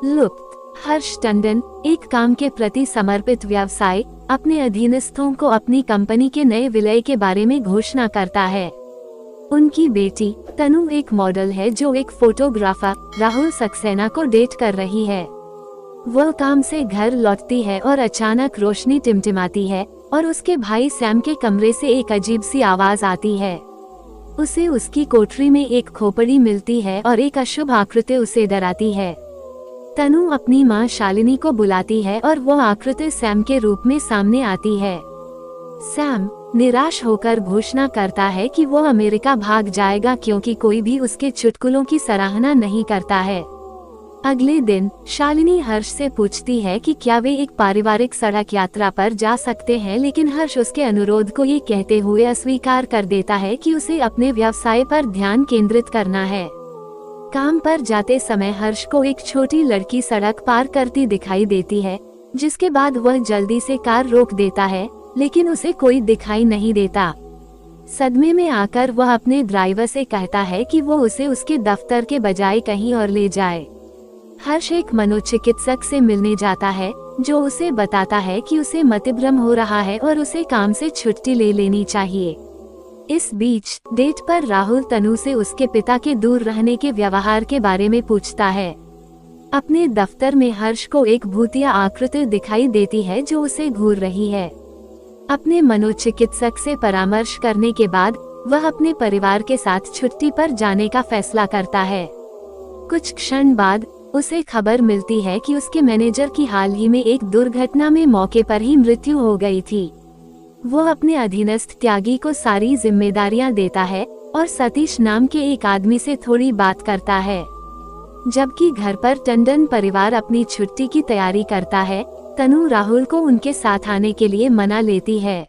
लुप्त। हर्ष टंडन एक काम के प्रति समर्पित व्यवसाय अपने अधीनस्थों को अपनी कंपनी के नए विलय के बारे में घोषणा करता है। उनकी बेटी तनु एक मॉडल है जो एक फोटोग्राफर राहुल सक्सेना को डेट कर रही है। वह काम से घर लौटती है और अचानक रोशनी टिमटिमाती है और उसके भाई सैम के कमरे से एक अजीब सी आवाज आती है। उसे उसकी कोठरी में एक खोपड़ी मिलती है और एक अशुभ आकृति उसे डराती है। तनु अपनी माँ शालिनी को बुलाती है और वो आकृति सैम के रूप में सामने आती है। सैम निराश होकर घोषणा करता है कि वो अमेरिका भाग जाएगा क्योंकि कोई भी उसके चुटकुलों की सराहना नहीं करता है। अगले दिन शालिनी हर्ष से पूछती है कि क्या वे एक पारिवारिक सड़क यात्रा पर जा सकते हैं, लेकिन हर्ष उसके अनुरोध को ये कहते हुए अस्वीकार कर देता है कि उसे अपने व्यवसाय पर ध्यान केंद्रित करना है। काम पर जाते समय हर्ष को एक छोटी लड़की सड़क पार करती दिखाई देती है, जिसके बाद वह जल्दी से कार रोक देता है, लेकिन उसे कोई दिखाई नहीं देता। सदमे में आकर वह अपने ड्राइवर से कहता है कि वो उसे उसके दफ्तर के बजाय कहीं और ले जाए। हर्ष एक मनोचिकित्सक से मिलने जाता है जो उसे बताता है कि उसे मतिभ्रम हो रहा है और उसे काम से छुट्टी ले लेनी चाहिए। इस बीच डेट पर राहुल तनु से उसके पिता के दूर रहने के व्यवहार के बारे में पूछता है। अपने दफ्तर में हर्ष को एक भूतिया आकृति दिखाई देती है जो उसे घूर रही है। अपने मनोचिकित्सक से परामर्श करने के बाद वह अपने परिवार के साथ छुट्टी पर जाने का फैसला करता है। कुछ क्षण बाद उसे खबर मिलती है कि उसके मैनेजर की हाल ही में एक दुर्घटना में मौके पर ही मृत्यु हो गई थी। वो अपने अधीनस्थ त्यागी को सारी जिम्मेदारियां देता है और सतीश नाम के एक आदमी से थोड़ी बात करता है। जबकि घर पर टंडन परिवार अपनी छुट्टी की तैयारी करता है, तनु राहुल को उनके साथ आने के लिए मना लेती है।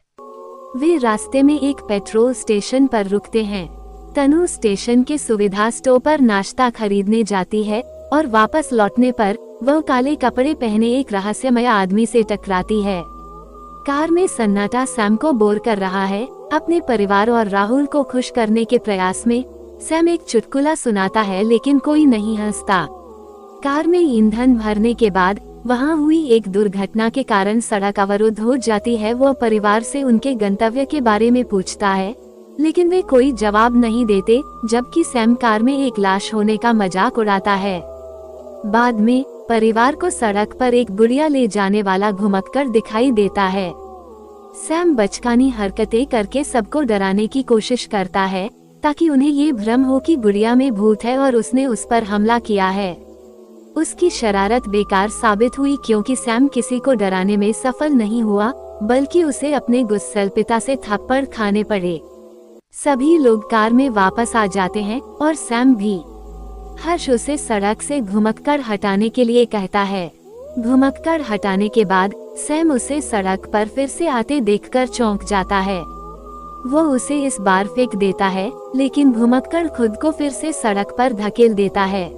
वे रास्ते में एक पेट्रोल स्टेशन पर रुकते हैं। तनु स्टेशन के सुविधा स्टोर पर नाश्ता खरीदने जाती है और वापस लौटने पर वह काले कपड़े पहने एक रहस्यमय आदमी से टकराती है। कार में सन्नाटा सैम को बोर कर रहा है। अपने परिवार और राहुल को खुश करने के प्रयास में सैम एक चुटकुला सुनाता है, लेकिन कोई नहीं हंसता। कार में ईंधन भरने के बाद वहां हुई एक दुर्घटना के कारण सड़क अवरुद्ध हो जाती है। वह परिवार से उनके गंतव्य के बारे में पूछता है, लेकिन वे कोई जवाब नहीं देते, जबकि सैम कार में एक लाश होने का मजाक उड़ाता है। बाद में परिवार को सड़क पर एक गुड़िया ले जाने वाला घुमक्कड़ दिखाई देता है। सैम बचकानी हरकतें करके सबको डराने की कोशिश करता है ताकि उन्हें ये भ्रम हो कि गुड़िया में भूत है और उसने उस पर हमला किया है। उसकी शरारत बेकार साबित हुई क्योंकि सैम किसी को डराने में सफल नहीं हुआ, बल्कि उसे अपने गुस्सैल पिता से थप्पड़ खाने पड़े। सभी लोग कार में वापस आ जाते हैं और सैम भी। हर्ष उसे सड़क से घुमक्कड़ हटाने के लिए कहता है। घुमक्कड़ हटाने के बाद सैम उसे सड़क पर फिर से आते देखकर चौंक जाता है। वो उसे इस बार फेंक देता है, लेकिन घुमक्कड़ खुद को फिर से सड़क पर धकेल देता है।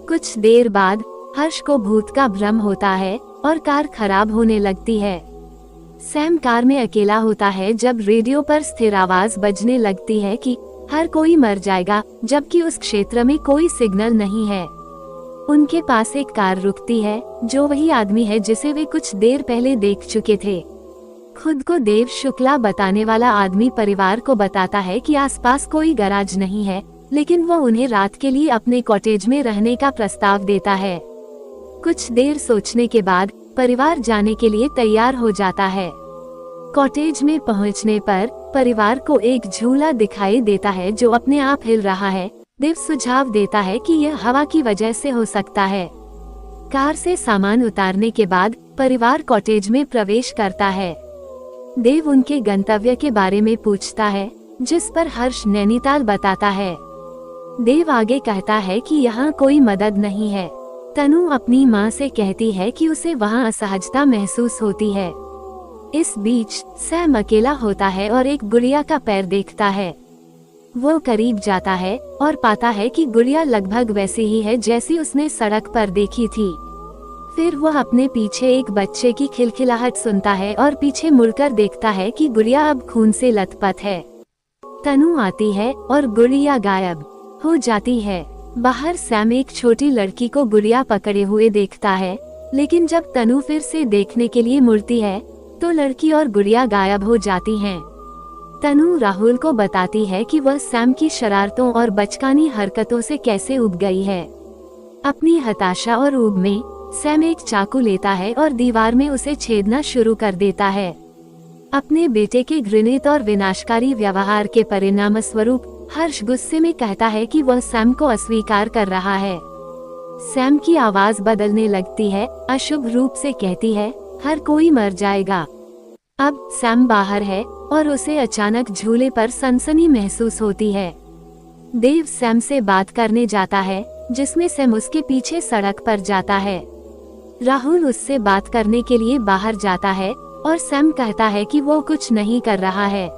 कुछ देर बाद हर्ष को भूत का भ्रम होता है और कार खराब होने लगती है। सैम कार में अकेला होता है जब रेडियो पर स्थिर आवाज बजने लगती है कि हर कोई मर जाएगा, जबकि उस क्षेत्र में कोई सिग्नल नहीं है। उनके पास एक कार रुकती है जो वही आदमी है जिसे वे कुछ देर पहले देख चुके थे। खुद को देव शुक्ला बताने वाला आदमी परिवार को बताता है कि आसपास कोई गैराज नहीं है, लेकिन वो उन्हें रात के लिए अपने कॉटेज में रहने का प्रस्ताव देता है। कुछ देर सोचने के बाद परिवार जाने के लिए तैयार हो जाता है। कॉटेज में पहुंचने पर परिवार को एक झूला दिखाई देता है जो अपने आप हिल रहा है। देव सुझाव देता है कि यह हवा की वजह से हो सकता है। कार से सामान उतारने के बाद परिवार कॉटेज में प्रवेश करता है। देव उनके गंतव्य के बारे में पूछता है, जिस पर हर्ष नैनीताल बताता है। देव आगे कहता है कि यहाँ कोई मदद नहीं है। तनु अपनी माँ से कहती है कि उसे वहाँ असहजता महसूस होती है। इस बीच सैम अकेला होता है और एक गुड़िया का पैर देखता है। वो करीब जाता है और पाता है कि गुड़िया लगभग वैसी ही है जैसी उसने सड़क पर देखी थी। फिर वह अपने पीछे एक बच्चे की खिलखिलाहट सुनता है और पीछे मुड़कर देखता है कि गुड़िया अब खून से लथपथ है। तनु आती है और गुड़िया गायब हो जाती है। बाहर सैम एक छोटी लड़की को गुड़िया पकड़े हुए देखता है, लेकिन जब तनु फिर से देखने के लिए मुड़ती है तो लड़की और गुड़िया गायब हो जाती हैं। तनु राहुल को बताती है कि वह सैम की शरारतों और बचकानी हरकतों से कैसे उब गई है। अपनी हताशा और ऊब में सैम एक चाकू लेता है और दीवार में उसे छेदना शुरू कर देता है। अपने बेटे के घृणित और विनाशकारी व्यवहार के परिणाम स्वरूप हर्ष गुस्से में कहता है कि वह सैम को अस्वीकार कर रहा है। सैम की आवाज बदलने लगती है, अशुभ रूप से कहती है, हर कोई मर जाएगा। अब सैम बाहर है और उसे अचानक झूले पर सनसनी महसूस होती है। देव सैम से बात करने जाता है, जिसमें सैम उसके पीछे सड़क पर जाता है। राहुल उससे बात करने के लिए बाहर जाता है और सैम कहता है कि वो कुछ नहीं कर रहा है।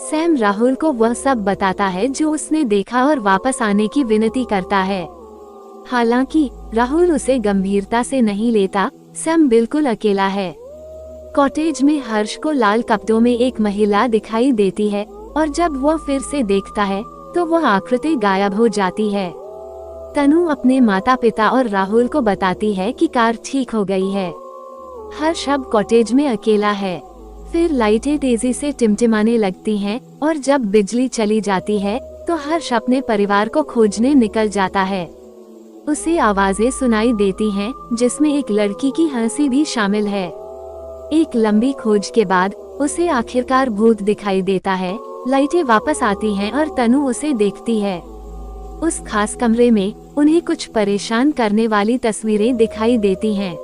सैम राहुल को वह सब बताता है जो उसने देखा और वापस आने की विनती करता है। हालांकि राहुल उसे गंभीरता से नहीं लेता, सैम बिल्कुल अकेला है। कॉटेज में हर्ष को लाल कपड़ों में एक महिला दिखाई देती है और जब वह फिर से देखता है तो वह आकृति गायब हो जाती है। तनु अपने माता पिता और राहुल को बताती है कि कार ठीक हो गई है। हर्ष अब कॉटेज में अकेला है। फिर लाइटें तेजी से टिमटिमाने लगती हैं और जब बिजली चली जाती है तो हर्ष अपने परिवार को खोजने निकल जाता है। उसे आवाजें सुनाई देती हैं, जिसमें एक लड़की की हंसी भी शामिल है। एक लंबी खोज के बाद उसे आखिरकार भूत दिखाई देता है। लाइटें वापस आती हैं और तनु उसे देखती है। उस खास कमरे में उन्हें कुछ परेशान करने वाली तस्वीरें दिखाई देती हैं।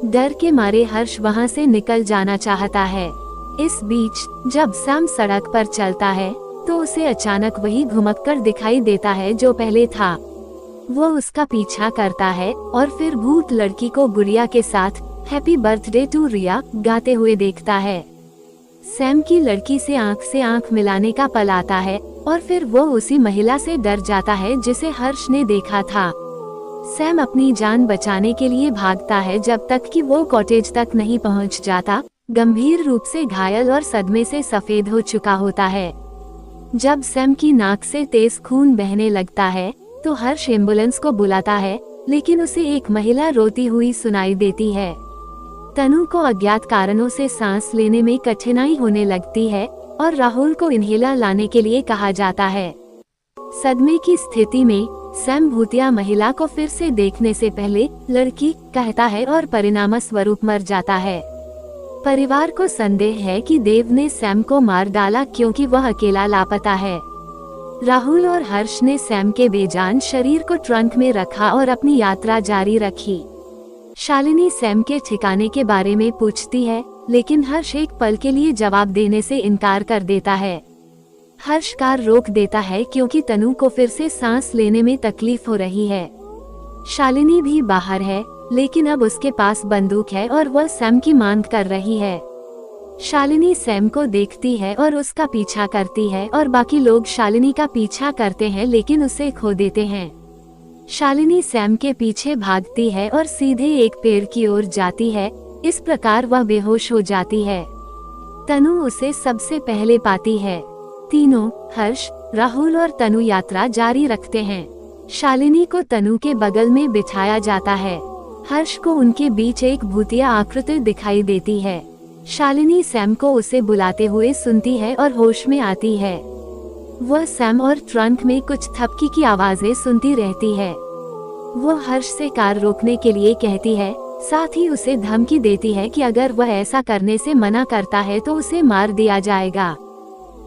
डर के मारे हर्ष वहां से निकल जाना चाहता है। इस बीच जब सैम सड़क पर चलता है तो उसे अचानक वही घुमक्कड़ दिखाई देता है जो पहले था। वो उसका पीछा करता है और फिर भूत लड़की को गुड़िया के साथ हैप्पी बर्थडे टू रिया गाते हुए देखता है। सैम की लड़की से आंख मिलाने का पल आता है और फिर वो उसी महिला से डर जाता है जिसे हर्ष ने देखा था। सैम अपनी जान बचाने के लिए भागता है जब तक कि वो कॉटेज तक नहीं पहुंच जाता। गंभीर रूप से घायल और सदमे से सफेद हो चुका होता है। जब सैम की नाक से तेज खून बहने लगता है तो हर्ष एम्बुलेंस को बुलाता है, लेकिन उसे एक महिला रोती हुई सुनाई देती है। तनु को अज्ञात कारणों से सांस लेने में कठिनाई होने लगती है और राहुल को इन्हेलर लाने के लिए कहा जाता है। सदमे की स्थिति में सैम भूतिया महिला को फिर से देखने से पहले लड़की कहता है और परिणाम स्वरूप मर जाता है। परिवार को संदेह है कि देव ने सैम को मार डाला क्योंकि वह अकेला लापता है। राहुल और हर्ष ने सैम के बेजान शरीर को ट्रंक में रखा और अपनी यात्रा जारी रखी। शालिनी सैम के ठिकाने के बारे में पूछती है, लेकिन हर्ष एक पल के लिए जवाब देने से इनकार कर देता है। हर्ष कार रोक देता है क्योंकि तनु को फिर से सांस लेने में तकलीफ हो रही है। शालिनी भी बाहर है, लेकिन अब उसके पास बंदूक है और वह सैम की मांग कर रही है। शालिनी सैम को देखती है और उसका पीछा करती है और बाकी लोग शालिनी का पीछा करते हैं लेकिन उसे खो देते हैं। शालिनी सैम के पीछे भागती है और सीधे एक पेड़ की ओर जाती है। इस प्रकार वह बेहोश हो जाती है। तनु उसे सबसे पहले पाती है। तीनों हर्ष, राहुल और तनु यात्रा जारी रखते हैं। शालिनी को तनु के बगल में बिठाया जाता है। हर्ष को उनके बीच एक भूतिया आकृति दिखाई देती है। शालिनी सैम को उसे बुलाते हुए सुनती है और होश में आती है। वह सैम और ट्रंक में कुछ थपकी की आवाजें सुनती रहती है। वह हर्ष से कार रोकने के लिए कहती है, साथ ही उसे धमकी देती है कि अगर वह ऐसा करने से मना करता है तो उसे मार दिया जाएगा।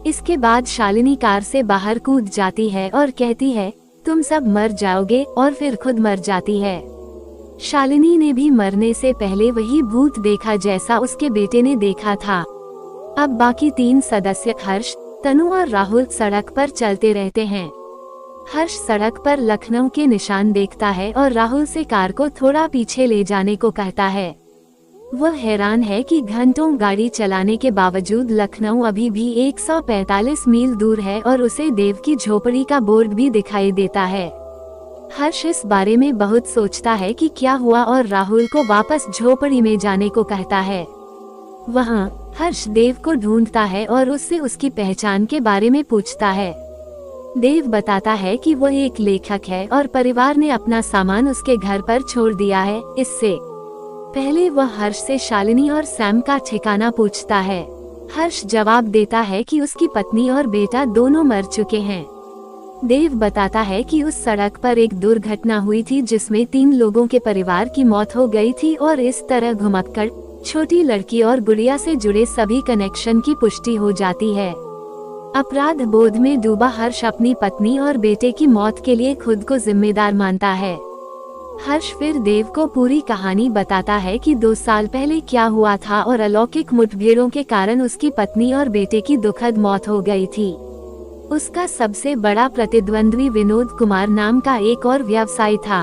इसके बाद शालिनी कार से बाहर कूद जाती है और कहती है, तुम सब मर जाओगे, और फिर खुद मर जाती है। शालिनी ने भी मरने से पहले वही भूत देखा जैसा उसके बेटे ने देखा था। अब बाकी 3 सदस्य हर्ष, तनु और राहुल सड़क पर चलते रहते हैं। हर्ष सड़क पर लखनऊ के निशान देखता है और राहुल से कार को थोड़ा पीछे ले जाने को कहता है। वह हैरान है कि घंटों गाड़ी चलाने के बावजूद लखनऊ अभी भी 145 मील दूर है और उसे देव की झोपड़ी का बोर्ड भी दिखाई देता है। हर्ष इस बारे में बहुत सोचता है कि क्या हुआ और राहुल को वापस झोपड़ी में जाने को कहता है। वहाँ हर्ष देव को ढूंढता है और उससे उसकी पहचान के बारे में पूछता है। देव बताता है कि वह एक लेखक है और परिवार ने अपना सामान उसके घर पर छोड़ दिया है। इससे पहले वह हर्ष से शालिनी और सैम का ठिकाना पूछता है। हर्ष जवाब देता है कि उसकी पत्नी और बेटा दोनों मर चुके हैं। देव बताता है कि उस सड़क पर एक दुर्घटना हुई थी जिसमें 3 लोगों के परिवार की मौत हो गई थी और इस तरह घुमक्कड़, छोटी लड़की और गुड़िया से जुड़े सभी कनेक्शन की पुष्टि हो जाती है। अपराध बोध में डूबा हर्ष अपनी पत्नी और बेटे की मौत के लिए खुद को जिम्मेदार मानता है। हर्ष फिर देव को पूरी कहानी बताता है कि 2 साल पहले क्या हुआ था और अलौकिक मुठभेड़ों के कारण उसकी पत्नी और बेटे की दुखद मौत हो गई थी। उसका सबसे बड़ा प्रतिद्वंद्वी विनोद कुमार नाम का एक और व्यवसायी था।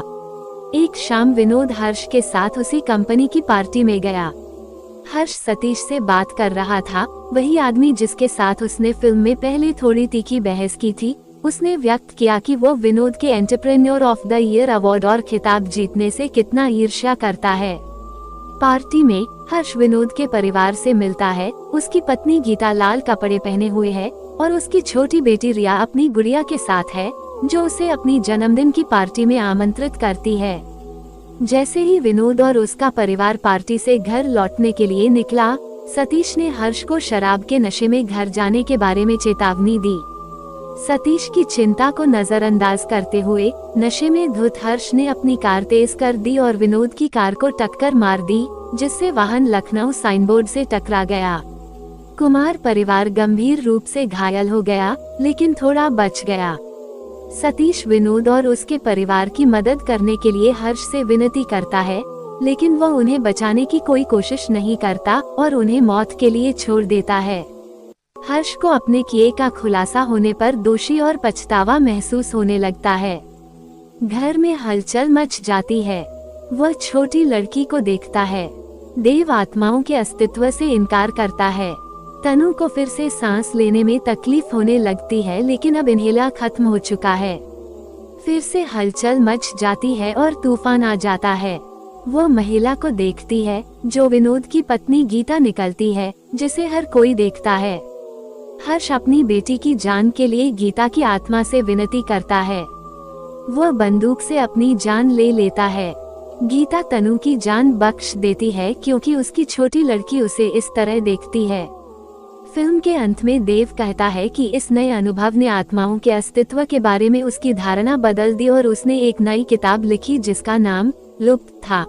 एक शाम विनोद हर्ष के साथ उसी कंपनी की पार्टी में गया। हर्ष सतीश से बात कर रहा था, वही आदमी जिसके साथ उसने फिल्म में पहले थोड़ी तीखी बहस की थी। उसने व्यक्त किया कि वो विनोद के entrepreneur of the year award और खिताब जीतने से कितना ईर्ष्या करता है। पार्टी में हर्ष विनोद के परिवार से मिलता है। उसकी पत्नी गीता लाल कपड़े पहने हुए है और उसकी छोटी बेटी रिया अपनी गुड़िया के साथ है, जो उसे अपनी जन्मदिन की पार्टी में आमंत्रित करती है। जैसे ही विनोद और उसका परिवार पार्टी से घर लौटने के लिए निकला, सतीश ने हर्ष को शराब के नशे में घर जाने के बारे में चेतावनी दी। सतीश की चिंता को नजरअंदाज करते हुए नशे में धुत हर्ष ने अपनी कार तेज कर दी और विनोद की कार को टक्कर मार दी, जिससे वाहन लखनऊ साइनबोर्ड से टकरा गया। कुमार परिवार गंभीर रूप से घायल हो गया, लेकिन थोड़ा बच गया। सतीश विनोद और उसके परिवार की मदद करने के लिए हर्ष से विनती करता है, लेकिन वह उन्हें बचाने की कोई कोशिश नहीं करता और उन्हें मौत के लिए छोड़ देता है। हर्ष को अपने किए का खुलासा होने पर दोषी और पछतावा महसूस होने लगता है। घर में हलचल मच जाती है। वह छोटी लड़की को देखता है। देव आत्माओं के अस्तित्व से इनकार करता है। तनु को फिर से सांस लेने में तकलीफ होने लगती है, लेकिन अब इन्हेलर खत्म हो चुका है। फिर से हलचल मच जाती है और तूफान आ जाता है। वह महिला को देखती है जो विनोद की पत्नी गीता निकलती है, जिसे हर कोई देखता है। हर्ष अपनी बेटी की जान के लिए गीता की आत्मा से विनती करता है। वह बंदूक से अपनी जान ले लेता है। गीता तनु की जान बख्श देती है क्योंकि उसकी छोटी लड़की उसे इस तरह देखती है। फिल्म के अंत में देव कहता है कि इस नए अनुभव ने आत्माओं के अस्तित्व के बारे में उसकी धारणा बदल दी और उसने एक नई किताब लिखी जिसका नाम लुप्त था।